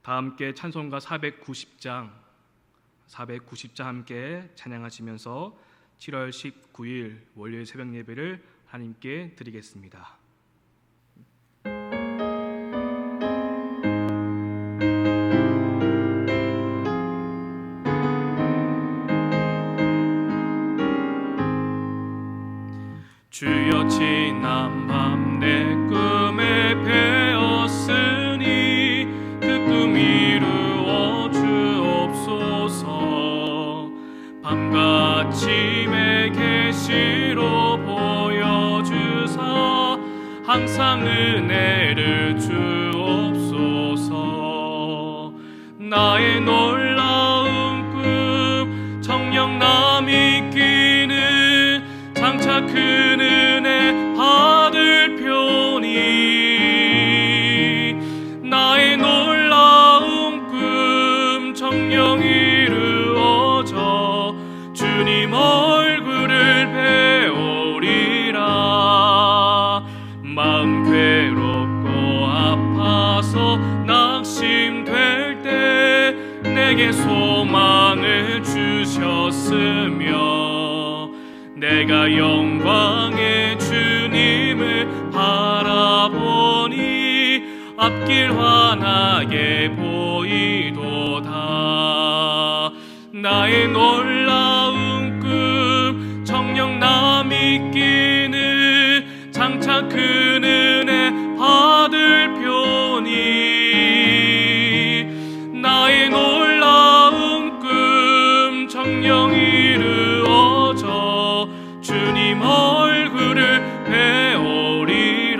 다 함께 찬송가 490장 함께 찬양하시면서 7월 19일 월요일 새벽 예배를 하나님께 드리겠습니다. 주여 지난 밤 내 꿈에 배었으니 그 꿈 이루어 주옵소서. 밤과 아침에 계시로 보여주사 항상 은혜를 주옵소서. 나의 놀라운 꿈 정녕 남이 끼는 장차 큰 은혜 받을 표니 나의 놀라운 꿈 정녕 이루어져 주님 얼굴을 배우리라. 마음 괴롭고 아파서 낙심될 때 내게 소망을 주셨으며 내가 영광의 주님을 바라보니 앞길 환하게 보이도다. 나의 놀라운 꿈 정녕 남이 끼는 장차 큰 은혜 받을 표니 나의 놀라운 꿈 정녕 이루어져 주님 얼굴을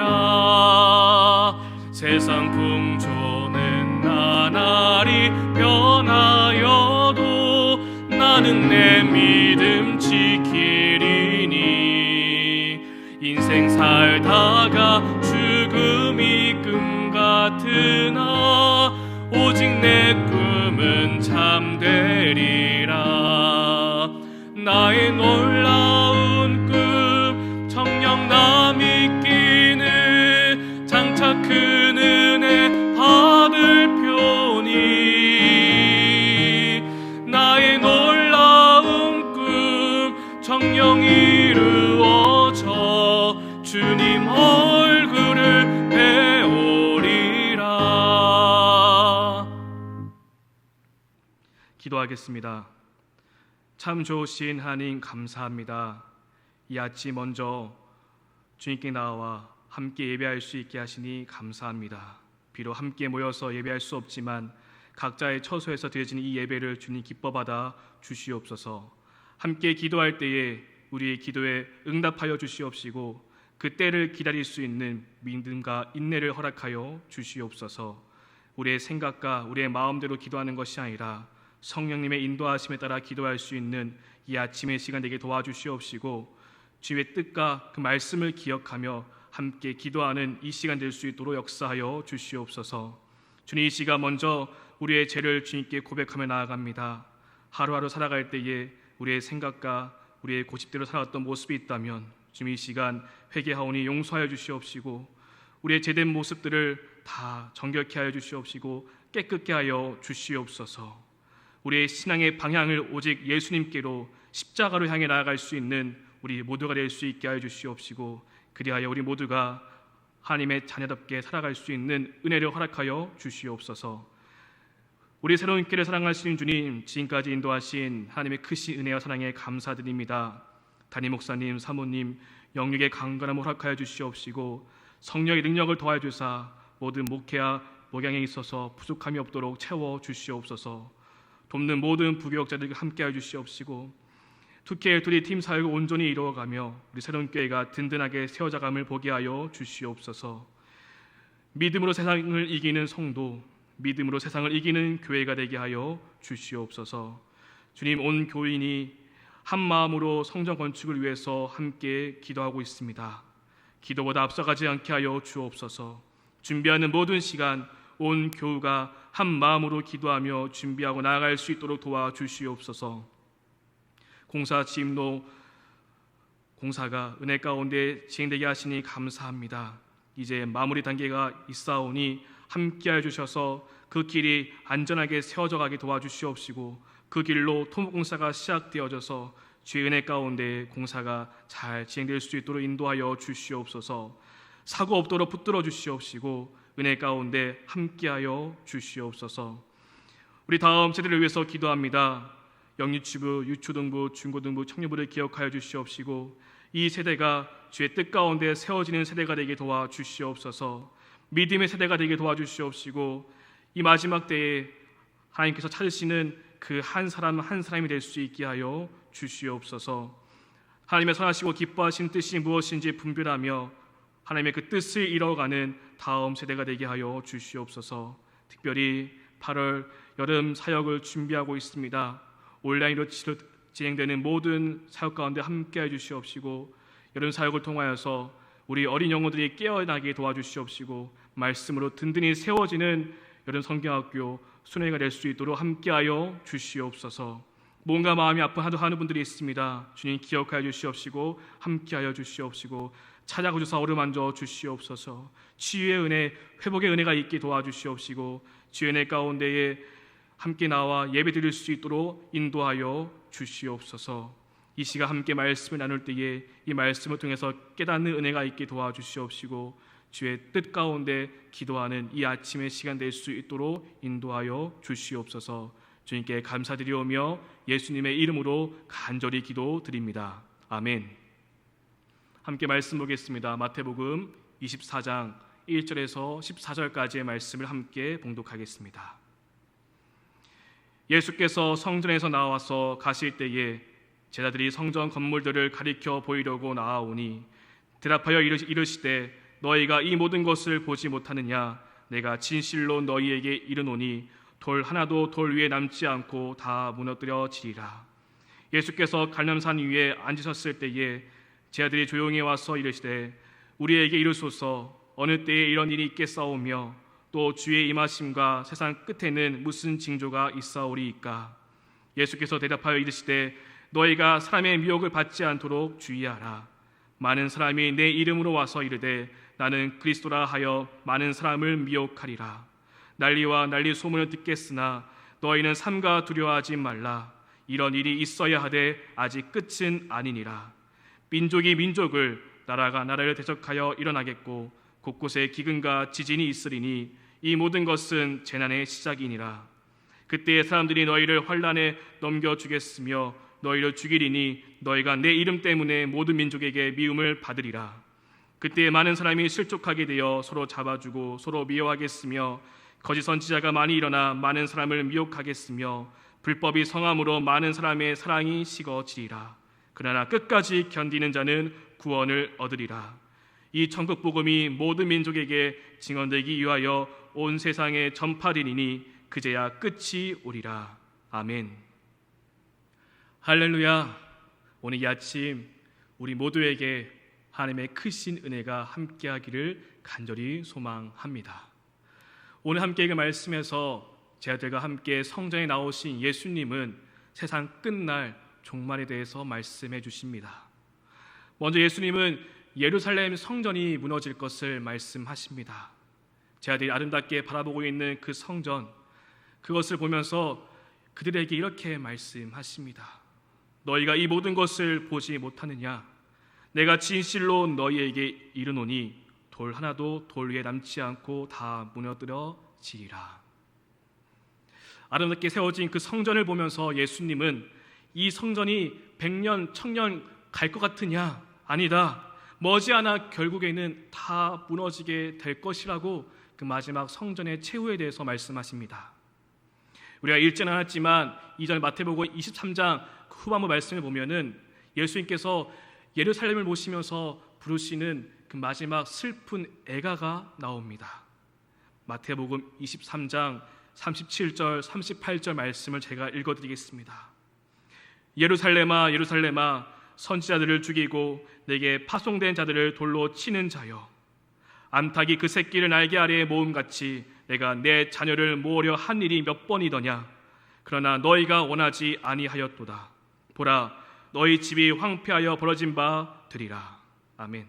배우리라. 세상 풍조는 나날이 변하여도 나는 내 믿음 지키리니 인생 살다가 죽음이 꿈 같으나 오직 내 꿈은 참되리라. 나의 놀라운 꿈 정녕 남이 끼는 장차 큰 은혜 받을 표니 나의 놀라운 꿈 정녕 이루어져 주님 얼굴을 배우리라. 기도하겠습니다. 참 좋으신 하나님 감사합니다. 이 아침 먼저 주님께 나와 함께 예배할 수 있게 하시니 감사합니다. 비록 함께 모여서 예배할 수 없지만 각자의 처소에서 드려지는 이 예배를 주님 기뻐 받아 주시옵소서. 함께 기도할 때에 우리의 기도에 응답하여 주시옵시고 그 때를 기다릴 수 있는 믿음과 인내를 허락하여 주시옵소서. 우리의 생각과 우리의 마음대로 기도하는 것이 아니라 성령님의 인도하심에 따라 기도할 수 있는 이 아침의 시간 되게 도와주시옵시고 주의 뜻과 그 말씀을 기억하며 함께 기도하는 이 시간 될 수 있도록 역사하여 주시옵소서. 주님, 이 시간 먼저 우리의 죄를 주님께 고백하며 나아갑니다. 하루하루 살아갈 때에 우리의 생각과 우리의 고집대로 살아왔던 모습이 있다면 주님, 이 시간 회개하오니 용서하여 주시옵시고 우리의 죄된 모습들을 다 정결케 하여 주시옵시고 깨끗게 하여 주시옵소서. 우리의 신앙의 방향을 오직 예수님께로 십자가로 향해 나아갈 수 있는 우리 모두가 될 수 있게 하여 주시옵시고 그리하여 우리 모두가 하나님의 자녀답게 살아갈 수 있는 은혜를 허락하여 주시옵소서. 우리 새로운 교회를 사랑하시는 주님, 지금까지 인도하신 하나님의 크신 은혜와 사랑에 감사드립니다. 담임 목사님, 사모님 영육의 강건함을 허락하여 주시옵시고 성령의 능력을 더하여 주사 모든 목회와 목양에 있어서 부족함이 없도록 채워 주시옵소서. 돕는 모든 부교역자들과 함께하여 주시옵시고 특히 둘이 팀 사역을 온전히 이루어가며 우리 새로운 교회가 든든하게 세워져감을 보게 하여 주시옵소서. 믿음으로 세상을 이기는 성도, 믿음으로 세상을 이기는 교회가 되게 하여 주시옵소서. 주님, 온 교인이 한 마음으로 성전 건축을 위해서 함께 기도하고 있습니다. 기도보다 앞서가지 않게 하여 주옵소서. 준비하는 모든 시간 온 교우가 한 마음으로 기도하며 준비하고 나아갈 수 있도록 도와주시옵소서. 공사 지임로 공사가 은혜 가운데 진행되게 하시니 감사합니다. 이제 마무리 단계가 있사오니 함께하여 주셔서 그 길이 안전하게 세워져 가게 도와주시옵시고 그 길로 토목공사가 시작되어져서 주의 은혜 가운데 공사가 잘 진행될 수 있도록 인도하여 주시옵소서. 사고 없도록 붙들어 주시옵시고 은혜 가운데 함께하여 주시옵소서. 우리 다음 세대를 위해서 기도합니다. 영유치부, 유초등부, 중고등부, 청년부를 기억하여 주시옵시고 이 세대가 주의 뜻 가운데 세워지는 세대가 되게 도와주시옵소서. 믿음의 세대가 되게 도와주시옵시고 이 마지막 때에 하나님께서 찾으시는 그 한 사람 한 사람이 될 수 있게 하여 주시옵소서. 하나님의 선하시고 기뻐하신 뜻이 무엇인지 분별하며 하나님의 그 뜻을 이뤄가는 다음 세대가 되게 하여 주시옵소서. 특별히 8월 여름 사역을 준비하고 있습니다. 온라인으로 진행되는 모든 사역 가운데 함께해 주시옵시고 여름 사역을 통하여서 우리 어린 영혼들이 깨어나게 도와주시옵시고 말씀으로 든든히 세워지는 여름 성경학교 순회가 될 수 있도록 함께하여 주시옵소서. 뭔가 마음이 아파하는 분들이 있습니다. 주님 기억하여 주시옵시고 함께하여 주시옵시고 찾아오셔서 어루만져 주시옵소서. 치유의 은혜, 회복의 은혜가 있게 도와주시옵시고 주의 은혜 가운데에 함께 나와 예배 드릴 수 있도록 인도하여 주시옵소서. 이 시간 함께 말씀을 나눌 때에 이 말씀을 통해서 깨닫는 은혜가 있게 도와주시옵시고 주의 뜻 가운데 기도하는 이 아침의 시간 될 수 있도록 인도하여 주시옵소서. 주님께 감사드리오며 예수님의 이름으로 간절히 기도드립니다. 아멘. 함께 말씀 보겠습니다. 마태복음 24장 1절에서 14절까지의 말씀을 함께 봉독하겠습니다. 예수께서 성전에서 나와서 가실 때에 제자들이 성전 건물들을 가리켜 보이려고 나아오니 대답하여 이르시되 너희가 이 모든 것을 보지 못하느냐? 내가 진실로 너희에게 이르노니 돌 하나도 돌 위에 남지 않고 다 무너뜨려지리라. 예수께서 갈림산 위에 앉으셨을 때에 제자들이 조용히 와서 이르시되 우리에게 이르소서 어느 때에 이런 일이 있겠사오며 또 주의 임하심과 세상 끝에는 무슨 징조가 있사오리이까? 예수께서 대답하여 이르시되 너희가 사람의 미혹을 받지 않도록 주의하라. 많은 사람이 내 이름으로 와서 이르되 나는 그리스도라 하여 많은 사람을 미혹하리라. 난리와 난리 소문을 듣겠으나 너희는 삼가 두려워하지 말라. 이런 일이 있어야 하되 아직 끝은 아니니라. 민족이 민족을 나라가 나라를 대적하여 일어나겠고 곳곳에 기근과 지진이 있으리니 이 모든 것은 재난의 시작이니라. 그때 사람들이 너희를 환난에 넘겨주겠으며 너희를 죽이리니 너희가 내 이름 때문에 모든 민족에게 미움을 받으리라. 그때 많은 사람이 실족하게 되어 서로 잡아주고 서로 미워하겠으며 거짓 선지자가 많이 일어나 많은 사람을 미혹하겠으며 불법이 성함으로 많은 사람의 사랑이 식어지리라. 그러나 끝까지 견디는 자는 구원을 얻으리라. 이 천국 복음이 모든 민족에게 증언되기 위하여 온 세상에 전파되리니 그제야 끝이 오리라. 아멘. 할렐루야. 오늘 이 아침 우리 모두에게 하나님의 크신 은혜가 함께하기를 간절히 소망합니다. 오늘 함께 읽은 말씀에서 제자들과 함께 성전에 나오신 예수님은 세상 끝날 종말에 대해서 말씀해 주십니다. 먼저 예수님은 예루살렘 성전이 무너질 것을 말씀하십니다. 제자들이 아름답게 바라보고 있는 그 성전, 그것을 보면서 그들에게 이렇게 말씀하십니다. 너희가 이 모든 것을 보지 못하느냐? 내가 진실로 너희에게 이르노니 돌 하나도 돌 위에 남지 않고 다 무너뜨려지리라. 아름답게 세워진 그 성전을 보면서 예수님은 이 성전이 100년, 1000년 갈 것 같으냐? 아니다. 머지않아 결국에는 다 무너지게 될 것이라고 그 마지막 성전의 최후에 대해서 말씀하십니다. 우리가 읽지는 않았지만 이전 마태복음 23장 후반부 말씀을 보면은 예수님께서 예루살렘을 모시면서 부르시는 그 마지막 슬픈 애가가 나옵니다. 마태복음 23장 37절 38절 말씀을 제가 읽어드리겠습니다. 예루살렘아 예루살렘아 선지자들을 죽이고 내게 파송된 자들을 돌로 치는 자여, 암탉이 그 새끼를 날개 아래에 모음같이 내가 내 자녀를 모으려 한 일이 몇 번이더냐? 그러나 너희가 원하지 아니하였도다. 보라, 너희 집이 황폐하여 벌어진 바 되리라. 아멘.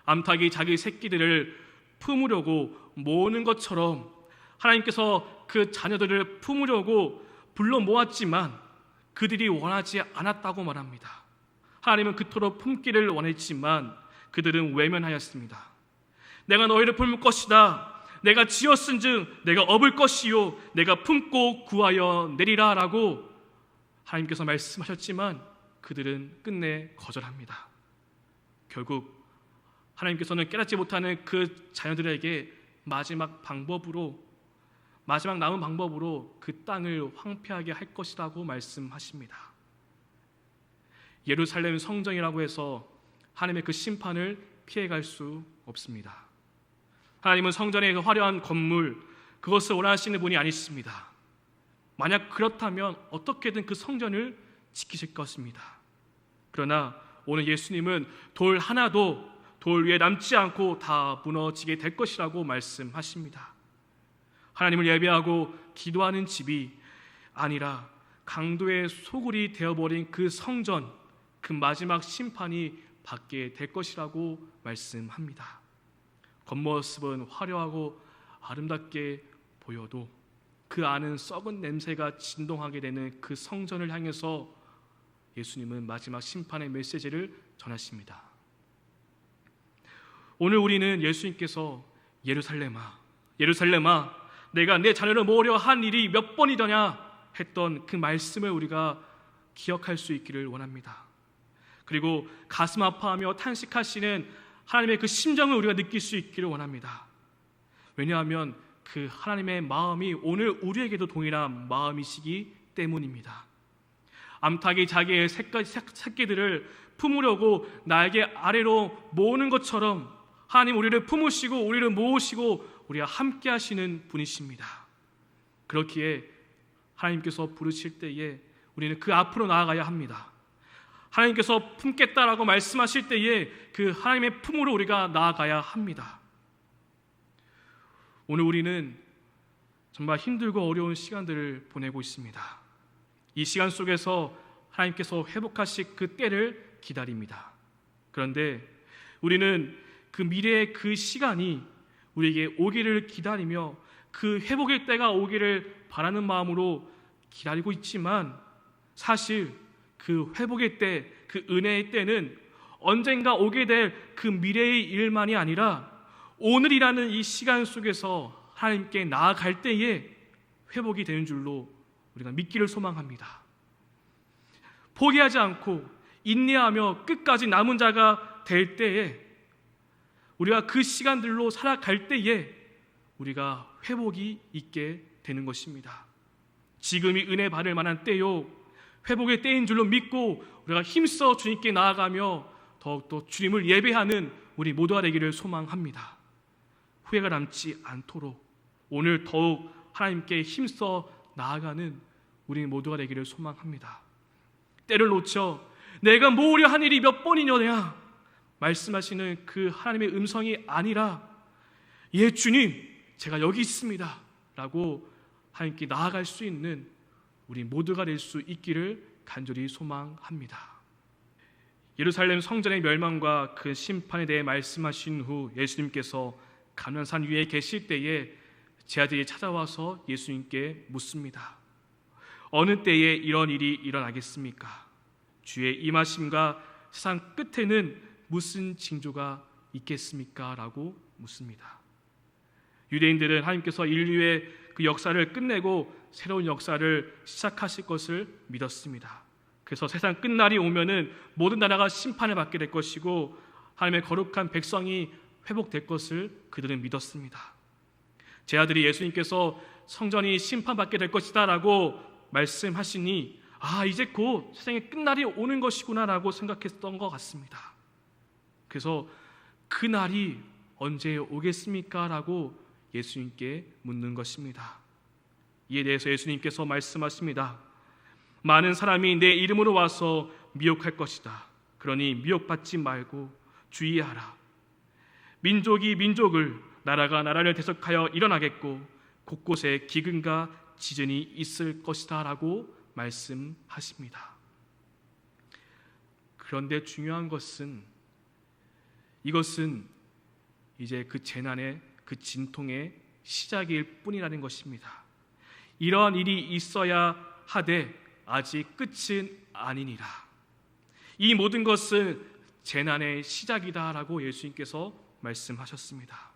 암탉이 자기 새끼들을 품으려고 모으는 것처럼 하나님께서 그 자녀들을 품으려고 불러 모았지만 그들이 원하지 않았다고 말합니다. 하나님은 그토록 품기를 원했지만 그들은 외면하였습니다. 내가 너희를 품을 것이다. 내가 지었은즉 내가 업을 것이요 내가 품고 구하여 내리라 라고 하나님께서 말씀하셨지만 그들은 끝내 거절합니다. 결국 하나님께서는 깨닫지 못하는 그 자녀들에게 마지막 남은 방법으로 그 땅을 황폐하게 할 것이라고 말씀하십니다. 예루살렘 성전이라고 해서 하나님의 그 심판을 피해갈 수 없습니다. 하나님은 성전의 그 화려한 건물, 그것을 원하시는 분이 아니십니다. 만약 그렇다면 어떻게든 그 성전을 지키실 것입니다. 그러나 오늘 예수님은 돌 하나도 돌 위에 남지 않고 다 무너지게 될 것이라고 말씀하십니다. 하나님을 예배하고 기도하는 집이 아니라 강도의 소굴이 되어버린 그 성전, 그 마지막 심판이 받게 될 것이라고 말씀합니다. 겉모습은 화려하고 아름답게 보여도 그 안은 썩은 냄새가 진동하게 되는 그 성전을 향해서 예수님은 마지막 심판의 메시지를 전하십니다. 오늘 우리는 예수님께서 예루살렘아 내가 내 자녀를 모으려 한 일이 몇 번이더냐 했던 그 말씀을 우리가 기억할 수 있기를 원합니다. 그리고 가슴 아파하며 탄식하시는 하나님의 그 심정을 우리가 느낄 수 있기를 원합니다. 왜냐하면 그 하나님의 마음이 오늘 우리에게도 동일한 마음이시기 때문입니다. 암탉이 자기의 새끼들을 품으려고 날개 아래로 모으는 것처럼 하나님 우리를 품으시고 우리를 모으시고 우리와 함께 하시는 분이십니다. 그렇기에 하나님께서 부르실 때에 우리는 그 앞으로 나아가야 합니다. 하나님께서 품겠다라고 말씀하실 때에 그 하나님의 품으로 우리가 나아가야 합니다. 오늘 우리는 정말 힘들고 어려운 시간들을 보내고 있습니다. 이 시간 속에서 하나님께서 회복하실 그 때를 기다립니다. 그런데 우리는 그 미래의 그 시간이 우리에게 오기를 기다리며 그 회복의 때가 오기를 바라는 마음으로 기다리고 있지만 사실 그 회복의 때, 그 은혜의 때는 언젠가 오게 될 그 미래의 일만이 아니라 오늘이라는 이 시간 속에서 하나님께 나아갈 때에 회복이 되는 줄로 우리가 믿기를 소망합니다. 포기하지 않고 인내하며 끝까지 남은 자가 될 때에 우리가 그 시간들로 살아갈 때에 우리가 회복이 있게 되는 것입니다. 지금이 은혜 받을 만한 때요 회복의 때인 줄로 믿고 우리가 힘써 주님께 나아가며 더욱더 주님을 예배하는 우리 모두가 되기를 소망합니다. 후회가 남지 않도록 오늘 더욱 하나님께 힘써 나아가는 우리 모두가 되기를 소망합니다. 때를 놓쳐 내가 모으려 한 일이 몇 번이냐 말씀하시는 그 하나님의 음성이 아니라 예 주님 제가 여기 있습니다 라고 하나님께 나아갈 수 있는 우리 모두가 될 수 있기를 간절히 소망합니다. 예루살렘 성전의 멸망과 그 심판에 대해 말씀하신 후 예수님께서 감람산 위에 계실 때에 제자들이 찾아와서 예수님께 묻습니다. 어느 때에 이런 일이 일어나겠습니까? 주의 임하심과 세상 끝에는 무슨 징조가 있겠습니까? 라고 묻습니다. 유대인들은 하나님께서 인류의 그 역사를 끝내고 새로운 역사를 시작하실 것을 믿었습니다. 그래서 세상 끝날이 오면은 모든 나라가 심판을 받게 될 것이고 하나님의 거룩한 백성이 회복될 것을 그들은 믿었습니다. 제 아들이 예수님께서 성전이 심판받게 될 것이다 라고 말씀하시니 이제 곧 세상의 끝날이 오는 것이구나 라고 생각했던 것 같습니다. 그래서 그 날이 언제 오겠습니까? 라고 예수님께 묻는 것입니다. 이에 대해서 예수님께서 말씀하십니다. 많은 사람이 내 이름으로 와서 미혹할 것이다. 그러니 미혹받지 말고 주의하라. 민족이 민족을, 나라가 나라를 대적하여 일어나겠고 곳곳에 기근과 지진이 있을 것이다 라고 말씀하십니다. 그런데 중요한 것은 이것은 이제 그 재난의 그 진통의 시작일 뿐이라는 것입니다. 이러한 일이 있어야 하되 아직 끝은 아니니라. 이 모든 것은 재난의 시작이다라고 예수님께서 말씀하셨습니다.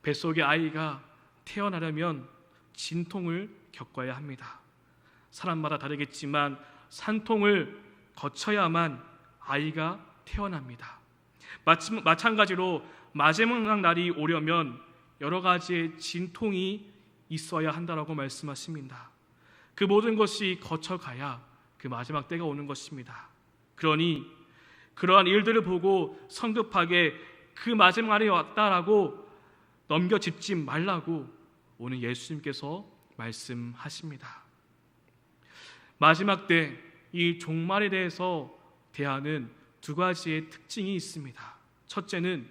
뱃속의 아이가 태어나려면 진통을 겪어야 합니다. 사람마다 다르겠지만 산통을 거쳐야만 아이가 태어납니다. 마찬가지로 마지막 날이 오려면 여러 가지의 진통이 있어야 한다라고 말씀하십니다. 그 모든 것이 거쳐가야 그 마지막 때가 오는 것입니다. 그러니 그러한 일들을 보고 성급하게 그 마지막 날이 왔다라고 넘겨짚지 말라고 오늘 예수님께서 말씀하십니다. 마지막 때 이 종말에 대해서 대하는 두 가지의 특징이 있습니다. 첫째는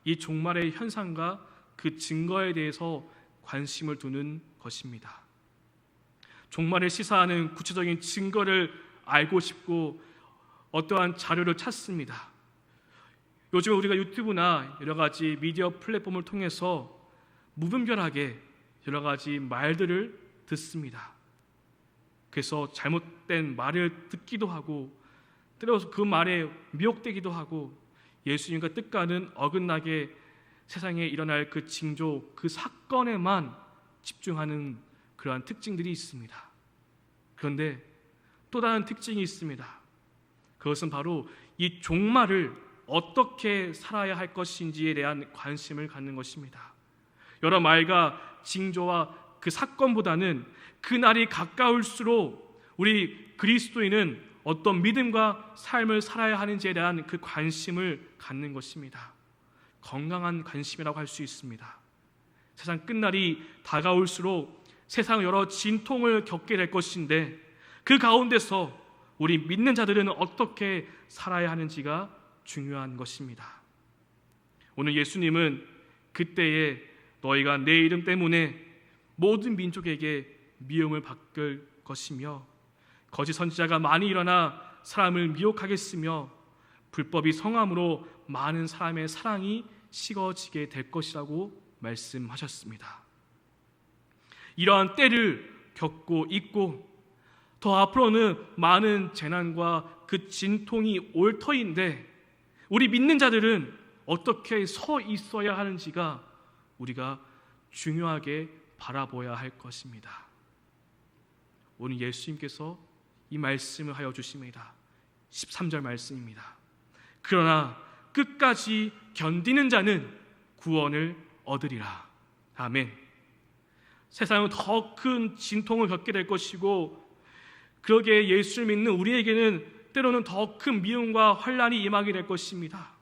이 종말의 현상과 그 증거에 대해서 관심을 두는 것입니다. 종말을 시사하는 구체적인 증거를 알고 싶고 어떠한 자료를 찾습니다. 요즘 우리가 유튜브나 여러 가지 미디어 플랫폼을 통해서 무분별하게 여러 가지 말들을 듣습니다. 그래서 잘못된 말을 듣기도 하고 때로서 그 말에 미혹되기도 하고 예수님과 뜻과는 어긋나게 세상에 일어날 그 징조, 그 사건에만 집중하는 그러한 특징들이 있습니다. 그런데 또 다른 특징이 있습니다. 그것은 바로 이 종말을 어떻게 살아야 할 것인지에 대한 관심을 갖는 것입니다. 여러 말과 징조와 그 사건보다는 그날이 가까울수록 우리 그리스도인은 어떤 믿음과 삶을 살아야 하는지에 대한 그 관심을 갖는 것입니다. 건강한 관심이라고 할 수 있습니다. 세상 끝날이 다가올수록 세상 여러 진통을 겪게 될 것인데 그 가운데서 우리 믿는 자들은 어떻게 살아야 하는지가 중요한 것입니다. 오늘 예수님은 그때에 너희가 내 이름 때문에 모든 민족에게 미움을 받을 것이며 거짓 선지자가 많이 일어나 사람을 미혹하겠으며 불법이 성함으로 많은 사람의 사랑이 식어지게 될 것이라고 말씀하셨습니다. 이러한 때를 겪고 있고 더 앞으로는 많은 재난과 그 진통이 올 터인데 우리 믿는 자들은 어떻게 서 있어야 하는지가 우리가 중요하게 바라보아야 할 것입니다. 오늘 예수님께서 이 말씀을 하여 주십니다. 13절 말씀입니다. 그러나 끝까지 견디는 자는 구원을 얻으리라. 아멘. 세상은 더 큰 진통을 겪게 될 것이고 그러기에 예수를 믿는 우리에게는 때로는 더 큰 미움과 환난이 임하게 될 것입니다.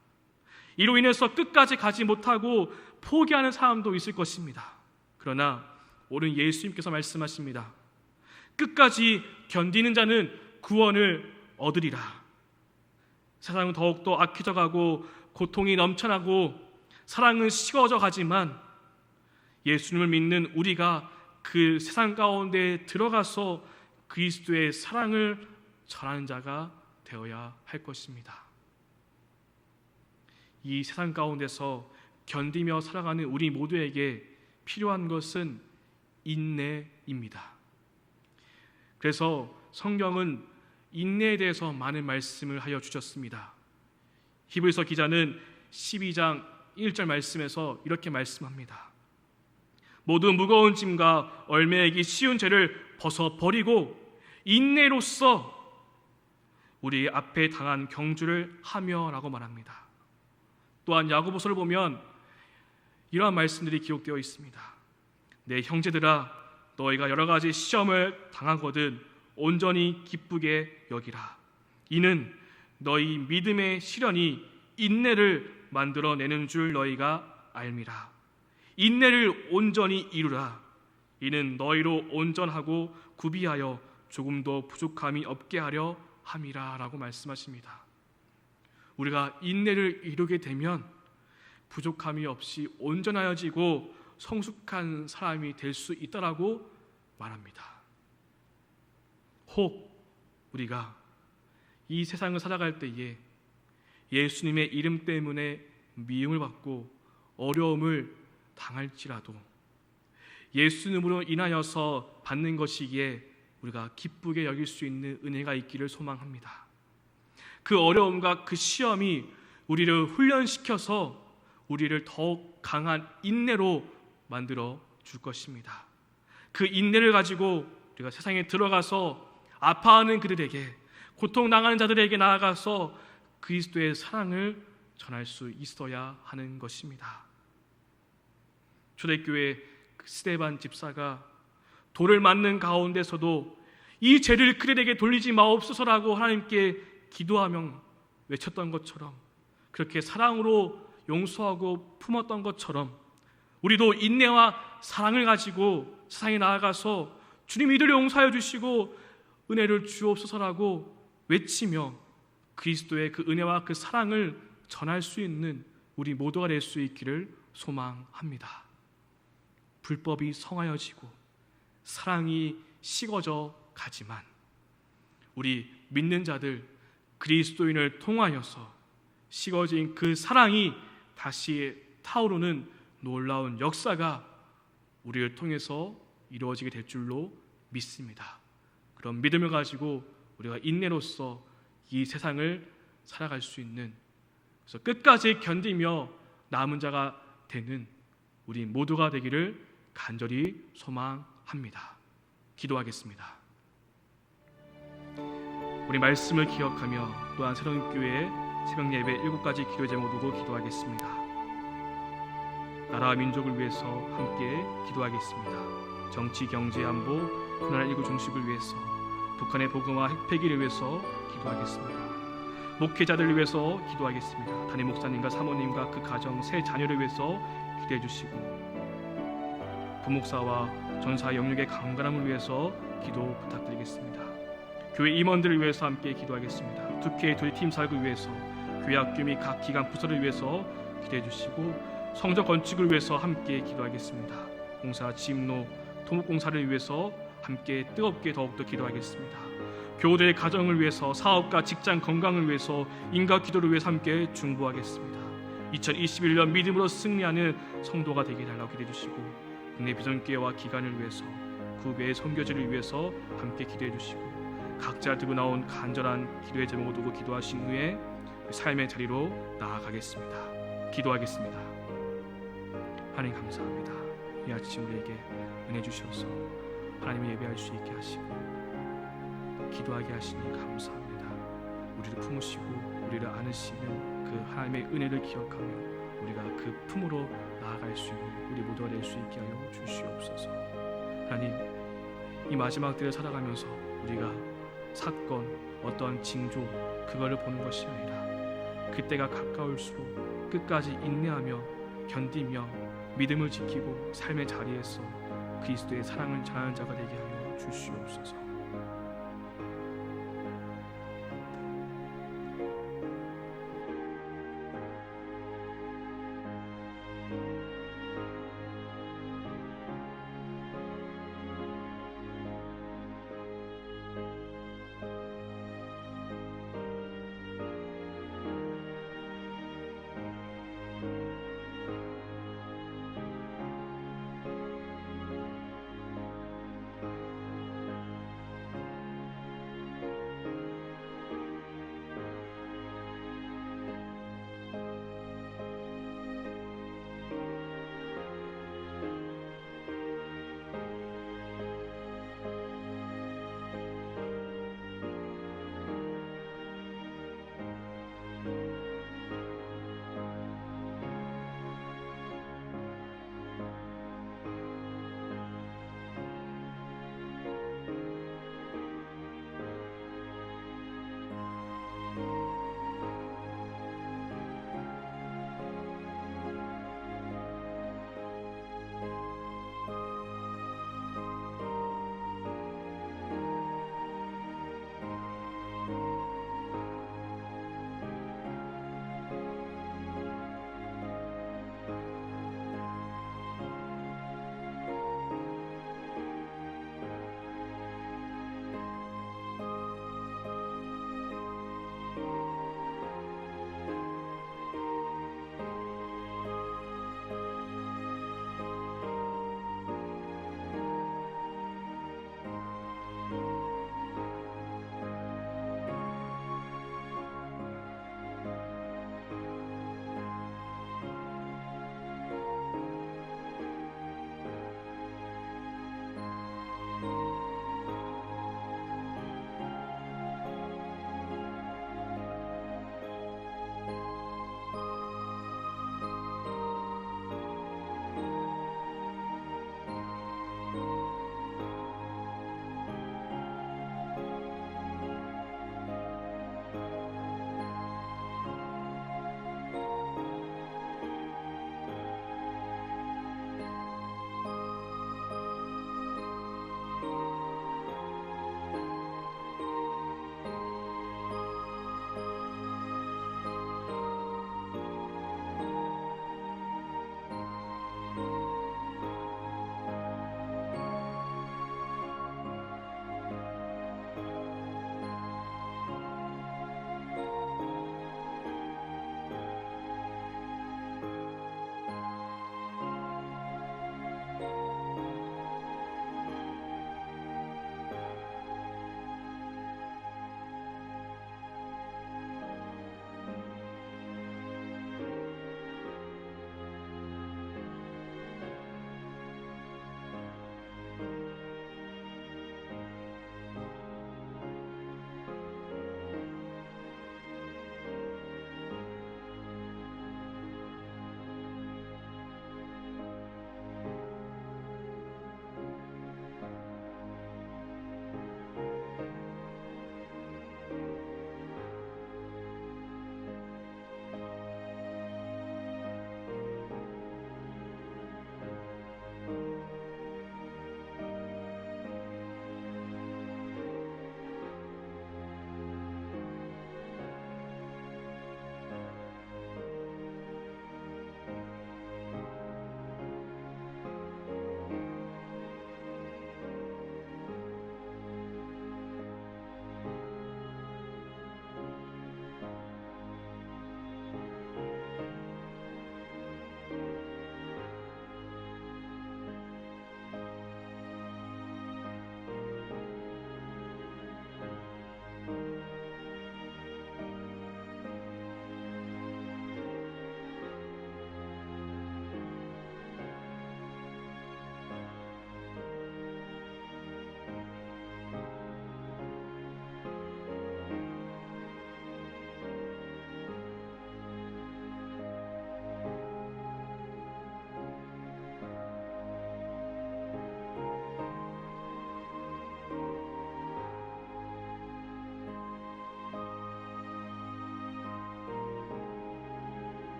이로 인해서 끝까지 가지 못하고 포기하는 사람도 있을 것입니다. 그러나 오늘 예수님께서 말씀하십니다. 끝까지 견디는 자는 구원을 얻으리라. 세상은 더욱더 악해져 가고 고통이 넘쳐나고 사랑은 식어져 가지만 예수님을 믿는 우리가 그 세상 가운데 들어가서 그리스도의 사랑을 전하는 자가 되어야 할 것입니다. 이 세상 가운데서 견디며 살아가는 우리 모두에게 필요한 것은 인내입니다. 그래서 성경은 인내에 대해서 많은 말씀을 하여 주셨습니다. 히브리서 기자는 12장 1절 말씀에서 이렇게 말씀합니다. 모두 무거운 짐과 얼매이기 쉬운 죄를 벗어버리고 인내로써 우리 앞에 당한 경주를 하며 라고 말합니다. 또한 야고보서를 보면 이러한 말씀들이 기록되어 있습니다. 내 형제들아 너희가 여러 가지 시험을 당하거든 온전히 기쁘게 여기라. 이는 너희 믿음의 시련이 인내를 만들어내는 줄 너희가 알미라. 인내를 온전히 이루라. 이는 너희로 온전하고 구비하여 조금도 부족함이 없게 하려 함이라 라고 말씀하십니다. 우리가 인내를 이루게 되면 부족함이 없이 온전하여지고 성숙한 사람이 될 수 있다라고 말합니다. 혹 우리가 이 세상을 살아갈 때에 예수님의 이름 때문에 미움을 받고 어려움을 당할지라도 예수님으로 인하여서 받는 것이기에 우리가 기쁘게 여길 수 있는 은혜가 있기를 소망합니다. 그 어려움과 그 시험이 우리를 훈련시켜서 우리를 더욱 강한 인내로 만들어 줄 것입니다. 그 인내를 가지고 우리가 세상에 들어가서 아파하는 그들에게, 고통당하는 자들에게 나아가서 그리스도의 사랑을 전할 수 있어야 하는 것입니다. 초대교회 스데반 집사가 돌을 맞는 가운데서도 이 죄를 그들에게 돌리지 마옵소서라고 하나님께 기도하며 외쳤던 것처럼, 그렇게 사랑으로 용서하고 품었던 것처럼 우리도 인내와 사랑을 가지고 세상에 나아가서 주님 이들을 용서하여 주시고 은혜를 주옵소서라고 외치며 그리스도의 그 은혜와 그 사랑을 전할 수 있는 우리 모두가 될 수 있기를 소망합니다. 불법이 성하여지고 사랑이 식어져 가지만 우리 믿는 자들 그리스도인을 통하여서 식어진 그 사랑이 다시 타오르는 놀라운 역사가 우리를 통해서 이루어지게 될 줄로 믿습니다. 그런 믿음을 가지고 우리가 인내로서 이 세상을 살아갈 수 있는, 그래서 끝까지 견디며 남은 자가 되는 우리 모두가 되기를 간절히 소망합니다. 기도하겠습니다. 우리 말씀을 기억하며 또한 새로운 교회의 새벽 예배 7가지 기도 제목 두고 기도하겠습니다. 나라와 민족을 위해서 함께 기도하겠습니다. 정치, 경제, 안보, 코로나19 종식을 위해서, 북한의 복음화 핵폐기를 위해서 기도하겠습니다. 목회자들을 위해서 기도하겠습니다. 담임 목사님과 사모님과 그 가정, 세 자녀를 위해서 기도해 주시고, 부목사와 전사 영육의 강건함을 위해서 기도 부탁드리겠습니다. 교회 임원들을 위해서 함께 기도하겠습니다. 특히 저희 팀 사역을 위해서, 교회 학교 및 각 기관 부서를 위해서 기도해 주시고, 성전 건축을 위해서 함께 기도하겠습니다. 공사, 지임로, 토목공사를 위해서 함께 뜨겁게 더욱더 기도하겠습니다. 교우들의 가정을 위해서, 사업과 직장 건강을 위해서, 인과 기도를 위해서 함께 중보하겠습니다. 2021년 믿음으로 승리하는 성도가 되게 달라고 기도해 주시고, 국내 비전교회와 기관을 위해서, 그 외의 선교지를 위해서 함께 기도해 주시고, 각자 들고 나온 간절한 기도의 제목을 두고 기도하신 후에 삶의 자리로 나아가겠습니다. 기도하겠습니다. 하나님 감사합니다. 이 아침 우리에게 은혜 주셔서 하나님을 예배할 수 있게 하시고 기도하게 하시니 감사합니다. 우리를 품으시고 우리를 안으시는 그 하나님의 은혜를 기억하며 우리가 그 품으로 나아갈 수 있는 우리 모두가 될 수 있게 하여 주시옵소서. 하나님, 이 마지막 때를 살아가면서 우리가 사건, 어떠한 징조 그거를 보는 것이 아니라 그때가 가까울수록 끝까지 인내하며 견디며 믿음을 지키고 삶의 자리에서 그리스도의 사랑을 전하는 자가 되게 하여 주시옵소서.